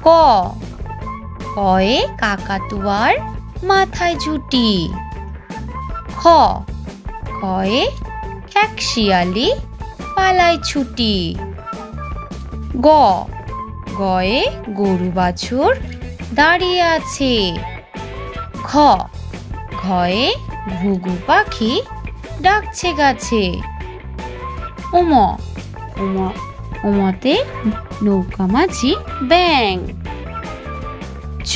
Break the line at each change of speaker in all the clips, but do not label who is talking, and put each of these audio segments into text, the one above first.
ক কয়ে কাকাতুয়ার মাথায় ঝুঁটি। খ খয়ে খ্যাকশিয়ালি পালায় ছুটি। গ গয়ে গরু বাছুর দাঁড়িয়ে আছে। খ ঘয়ে ঘুঘু পাখি ডাকছে গাছে। উম উমতে নৌকা মাঝি ব্যাঙ। চ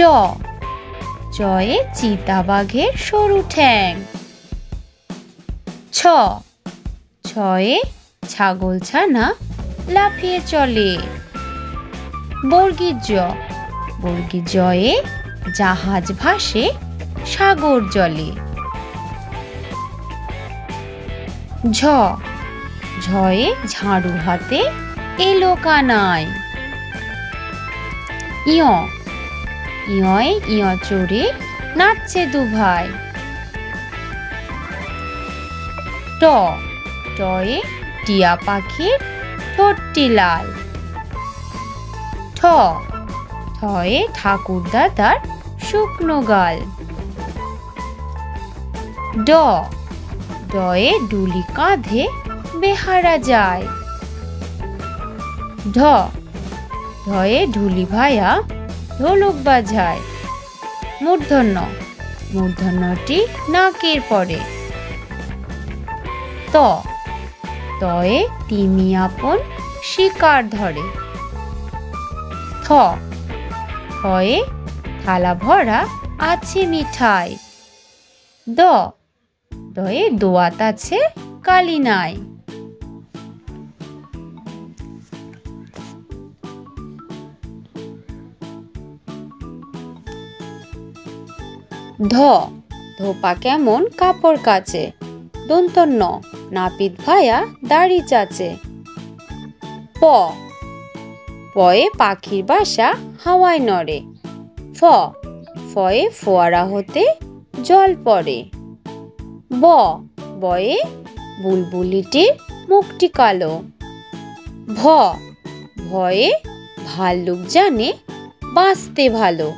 চয়ে চিতাবাঘের সরু ঠ্যাং। ছ ছয়ে ছাগলছানা লাফিয়ে চলে। বর্গীর জয়ে জাহাজ ভাসে সাগর জলে। ঝ ঝয়ে ঝাড়ু হাতে এলো কানাই। ইয় ইয়য়ে ইয় চড়ে নাচছে দুভাই। ট টয়ে টিয়া পাখির ঠোঁটটি লাল। ঠ ঠয়ে ঠাকুর দাদার শুকনো গাল। ড ডয়ে ডুলি কাঁধে বেহারা যায়। ঢ ঢয়ে ঢুলি ভায়া ঢোলক বাজায়। মূর্ধন্য মূর্ধন্যটি নাকের পরে। ত তয়ে তিমি আপন শিকার ধরে। থ থয়ে থালা ভরা আছে মিঠাই। দ দয়ে দোয়াত আছে কালি নাই। ধ ধোপা কেমন কাপড় কাচে। দন্তন্য নাপিত ভায়া দাড়ি চাচে। প পয়ে পাখির বাসা হাওয়ায় নড়ে। ফ ফয়ে ফোয়ারা হতে জল পড়ে। ব বয়ে বুলবুলিটির মুখটি কালো। ভ ভয়ে ভাল্লুক জানে বাঁচতে ভালো।